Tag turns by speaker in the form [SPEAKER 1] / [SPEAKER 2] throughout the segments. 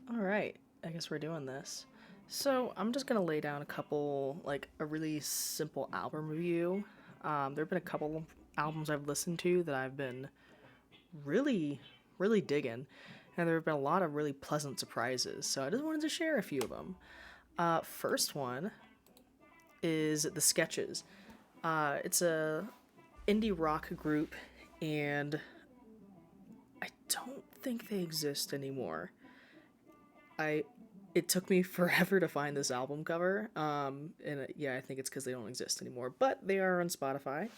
[SPEAKER 1] All right, I guess we're doing this. So I'm just gonna lay down a really simple album review. There have been a couple albums I've listened to that I've been really, really digging, and there have been a lot of really pleasant surprises. So I just wanted to share a few of them. First one is The Sketches. It's a indie rock group, and I don't think they exist anymore. I it took me forever to find this album cover. Yeah, I think it's because they don't exist anymore. But they are on Spotify,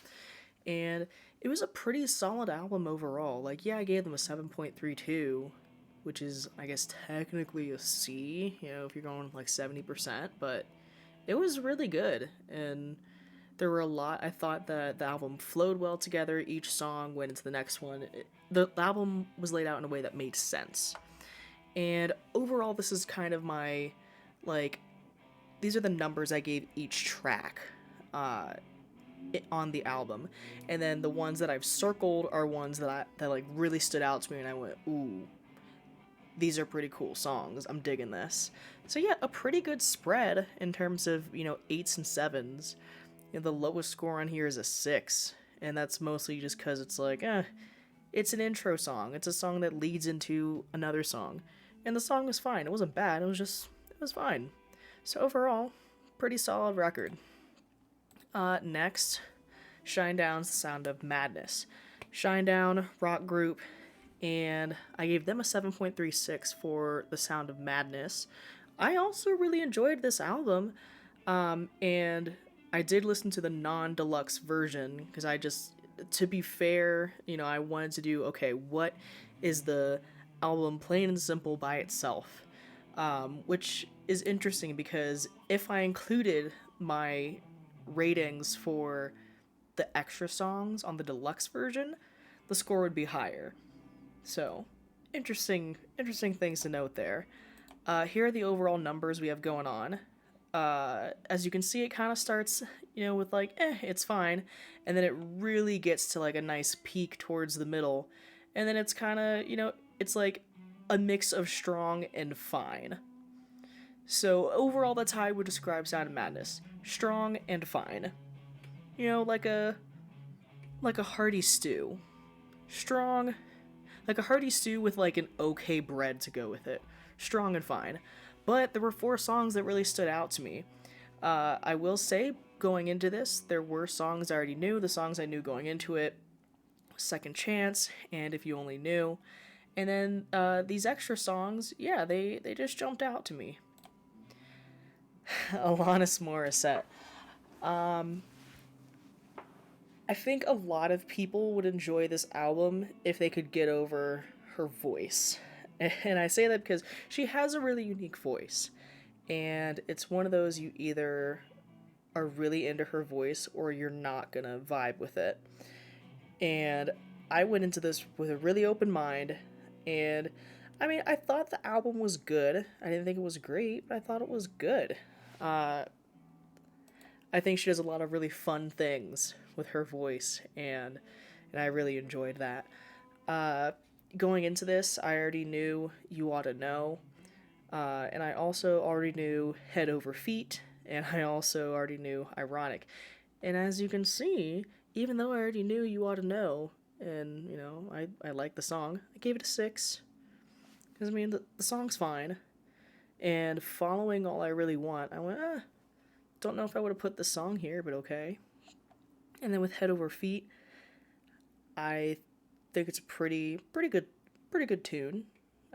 [SPEAKER 1] and it was a pretty solid album overall. Like, yeah, I gave them a 7.32, which is, I guess, technically a C. You know, if you're going like 70%, but it was really good, and there were a lot. I thought that the album flowed well together. Each song went into the next one. The album was laid out in a way that made sense. And overall, this is kind of my, like, these are the numbers I gave each track uh, on the album. And then the ones that I've circled are ones that like really stood out to me and I went, ooh, these are pretty cool songs. I'm digging this. So yeah, a pretty good spread in terms of, eights and sevens. The lowest score on here is a 6, and that's mostly just because it's like, it's an intro song. It's a song that leads into another song. And the song was fine. It wasn't bad. It was fine. So overall, pretty solid record. Next, Shinedown's The Sound of Madness. Shinedown, rock group, and I gave them a 7.36 for The Sound of Madness. I also really enjoyed this album, and I did listen to the non deluxe version because to be fair, I wanted to do okay, what is the album plain and simple by itself? Which is interesting because if I included my ratings for the extra songs on the deluxe version, the score would be higher. So, interesting things to note there. Here are the overall numbers we have going on. As you can see, it kind of starts, with like, it's fine, and then it really gets to like a nice peak towards the middle, and then it's kind of, it's like a mix of strong and fine. So overall, that's how I would describe Sound of Madness: strong and fine. Like a hearty stew. Strong, like a hearty stew with like an okay bread to go with it. Strong and fine. But there were four songs that really stood out to me. I will say, going into this, there were songs I already knew. The songs I knew going into it: Second Chance, and If You Only Knew. And then these extra songs, yeah, they just jumped out to me. Alanis Morissette. I think a lot of people would enjoy this album if they could get over her voice. And I say that because she has a really unique voice. And it's one of those you either are really into her voice or you're not gonna vibe with it. And I went into this with a really open mind. And I mean, I thought the album was good. I didn't think it was great, but I thought it was good. Uh, I think she does a lot of really fun things with her voice, and I really enjoyed that. Uh, Going into this, I already knew You Ought to Know, and I also already knew Head Over Feet, and I also already knew Ironic. And as you can see, even though I already knew You Ought to Know, and I like the song, I gave it a 6. Because I mean, the song's fine. And following All I Really Want, I went, don't know if I would have put the song here, but okay. And then with Head Over Feet, I think it's a pretty good tune.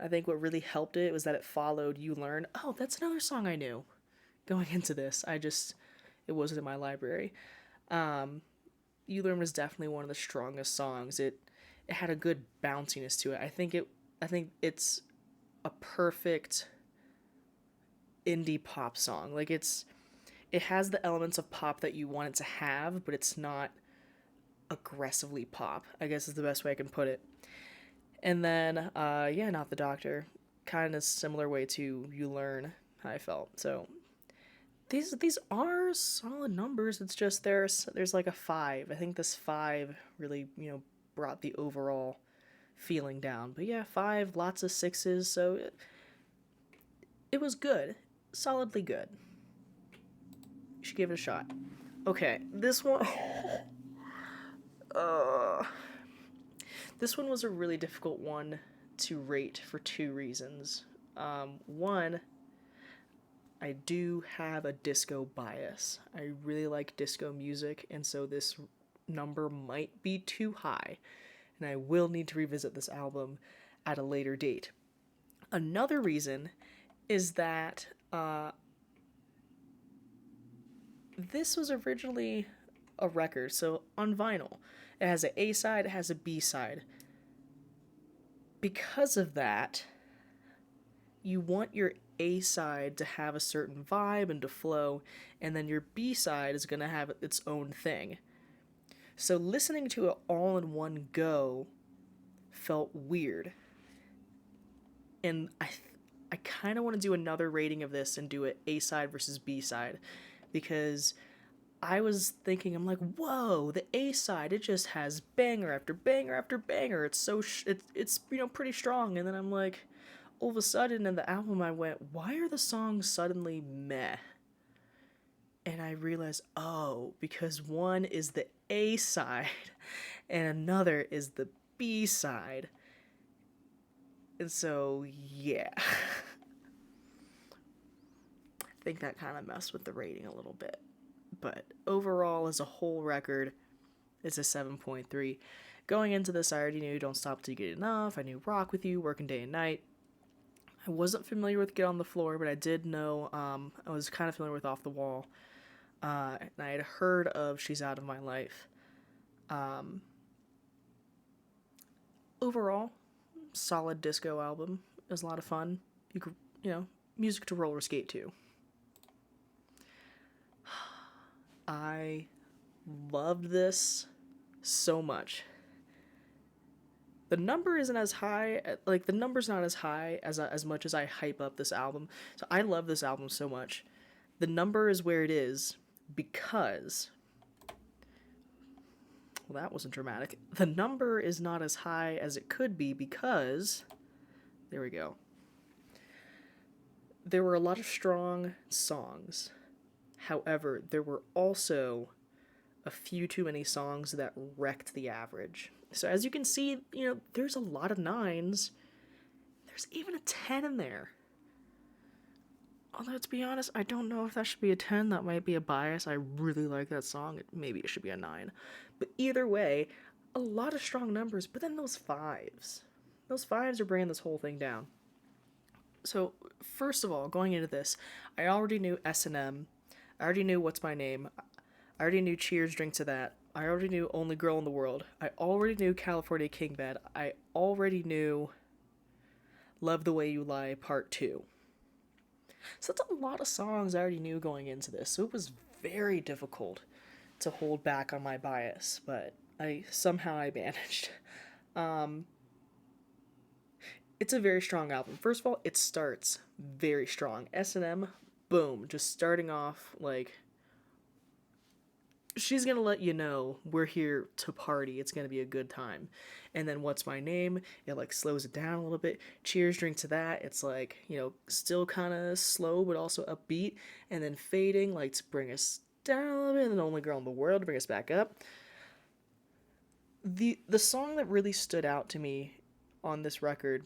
[SPEAKER 1] I think what really helped it was that it followed You Learn. Oh, that's another song I knew going into this. It wasn't in my library. Um, You Learn was definitely one of the strongest songs. It had a good bounciness to it. I think it's a perfect indie pop song. Like it has the elements of pop that you want it to have, but it's not aggressively pop, I guess is the best way I can put it. And then, yeah, Not the Doctor. Kind of similar way to You Learn, I felt. So these are solid numbers. It's just there's like a 5. I think this 5 really, brought the overall feeling down. But yeah, 5, lots of 6s. So It was good. Solidly good. You should give it a shot. Okay, this one. Uh, this one was a really difficult one to rate for two reasons. One, I do have a disco bias. I really like disco music, and so this number might be too high, and I will need to revisit this album at a later date. Another reason is that this was originally a record, so on vinyl. It has an A side, it has a B side. Because of that, you want your A side to have a certain vibe and to flow, and then your B side is going to have its own thing. So listening to it all in one go felt weird. And I kind of want to do another rating of this and do it A side versus B side, because I was thinking, I'm like, whoa, the A side, it just has banger after banger after banger. It's so it's pretty strong. And then I'm like, all of a sudden in the album, I went, why are the songs suddenly meh? And I realized, oh, because one is the A side and another is the B side. And so, yeah. I think that kind of messed with the rating a little bit. But overall, as a whole record, it's a 7.3. Going into this, I already knew Don't Stop Till You Get Enough. I knew Rock With You, Working Day and Night. I wasn't familiar with Get On The Floor, but I did know, I was kind of familiar with Off the Wall. And I had heard of She's Out of My Life. Overall, solid disco album. It was a lot of fun. You could, music to roller skate to. I loved this so much. The number isn't as high, the number's not as high as much as I hype up this album. So I love this album so much. The number is where it is because, well, that wasn't dramatic. The number is not as high as it could be because, there we go. There were a lot of strong songs. However, there were also a few too many songs that wrecked the average. So as you can see, there's a lot of 9s. There's even a 10 in there. Although, to be honest, I don't know if that should be a 10. That might be a bias. I really like that song. Maybe it should be a 9. But either way, a lot of strong numbers. But then those 5s. Those 5s are bringing this whole thing down. So, first of all, going into this, I already knew S&M. I already knew What's My Name. I already knew Cheers, Drink to That. I already knew Only Girl in the World. I already knew California King Bed. I already knew Love the Way You Lie Part 2. So that's a lot of songs I already knew going into this. So it was very difficult to hold back on my bias, but somehow I managed. It's a very strong album. First of all, it starts very strong. S&M, boom, just starting off like, she's gonna let you know we're here to party. It's gonna be a good time. And then What's My Name? It slows it down a little bit. Cheers, Drink to That. It's still kind of slow but also upbeat. And then Fading, to bring us down a little bit. And then Only Girl in the World to bring us back up. The song that really stood out to me on this record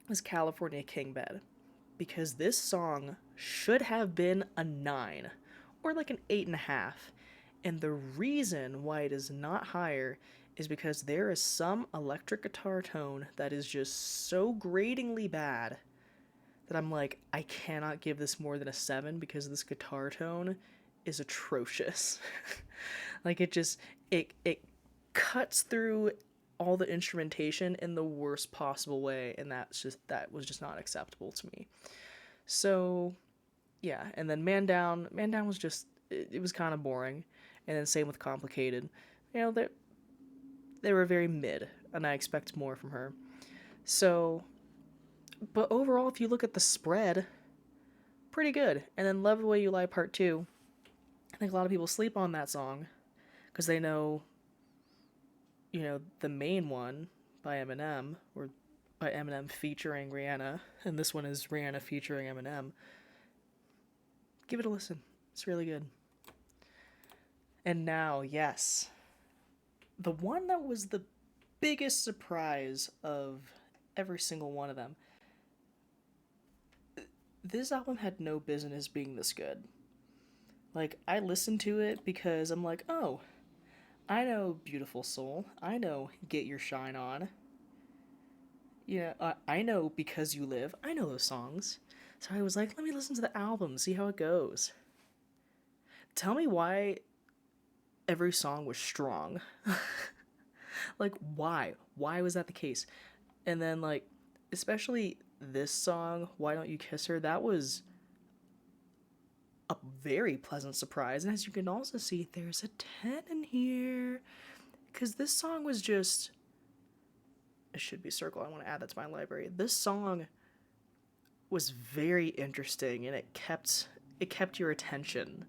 [SPEAKER 1] was California King Bed, because this song should have been a 9 or an 8.5. And the reason why it is not higher is because there is some electric guitar tone that is just so gratingly bad that I'm like, I cannot give this more than a 7 because this guitar tone is atrocious. It cuts through all the instrumentation in the worst possible way, and that was just not acceptable to me. So, yeah, and then Man Down was just, it was kind of boring. And then same with Complicated. They were very mid, and I expect more from her. So, but overall, if you look at the spread, pretty good. And then Love the Way You Lie Part 2. I think a lot of people sleep on that song because they know, the main one by Eminem, or by Eminem featuring Rihanna, and this one is Rihanna featuring Eminem. Give it a listen. It's really good. And now, yes, the one that was the biggest surprise of every single one of them. This album had no business being this good. Like, I listened to it because I'm like, oh, I know Beautiful Soul. I know Get Your Shine On. I know Because You Live. I know those songs. So I was like, let me listen to the album, see how it goes. Tell me why every song was strong. Like, why? Why was that the case? And then, like, especially this song, Why Don't You Kiss Her, that was a very pleasant surprise. And as you can also see, there's a 10 in here. Because this song was just. It should be circle. I want to add that to my library. This song was very interesting and it kept your attention.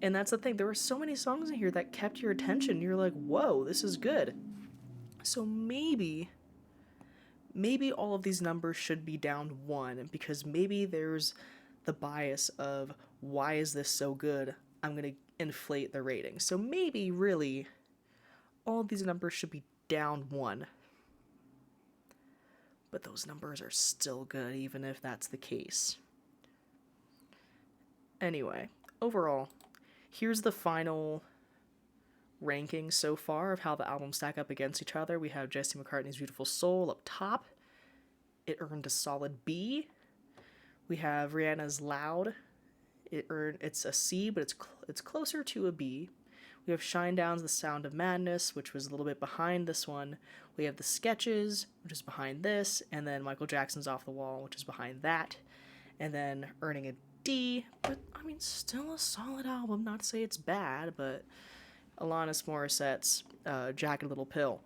[SPEAKER 1] And that's the thing. There were so many songs in here that kept your attention. You're like, whoa, this is good. So maybe all of these numbers should be down one because maybe there's the bias of why is this so good? I'm going to inflate the rating. So maybe really all of these numbers should be down one. But those numbers are still good even if that's the case. Anyway, overall, here's the final ranking so far of how the albums stack up against each other. We have Jesse McCartney's Beautiful Soul up top. It earned a solid B. We have Rihanna's Loud. It's a C, but it's closer to a B. We have Shinedown's The Sound of Madness, which was a little bit behind this one. We have The Sketches, which is behind this, and then Michael Jackson's Off the Wall, which is behind that. And then earning a D, but I mean, still a solid album. Not to say it's bad, but Alanis Morissette's Jagged Little Pill.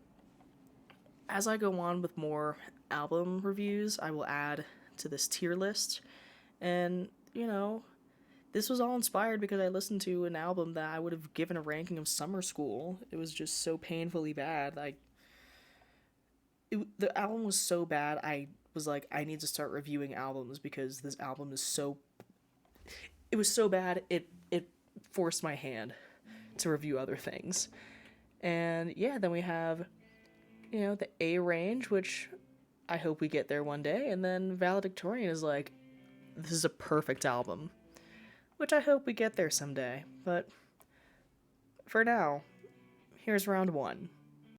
[SPEAKER 1] As I go on with more album reviews, I will add to this tier list. And, this was all inspired because I listened to an album that I would have given a ranking of Summer School. It was just so painfully bad. The album was so bad, I was like, I need to start reviewing albums because this album is so. It was so bad, it forced my hand to review other things. And yeah, then we have, the A range, which I hope we get there one day. And then Valedictorian is like, this is a perfect album, which I hope we get there someday. But for now, here's round one.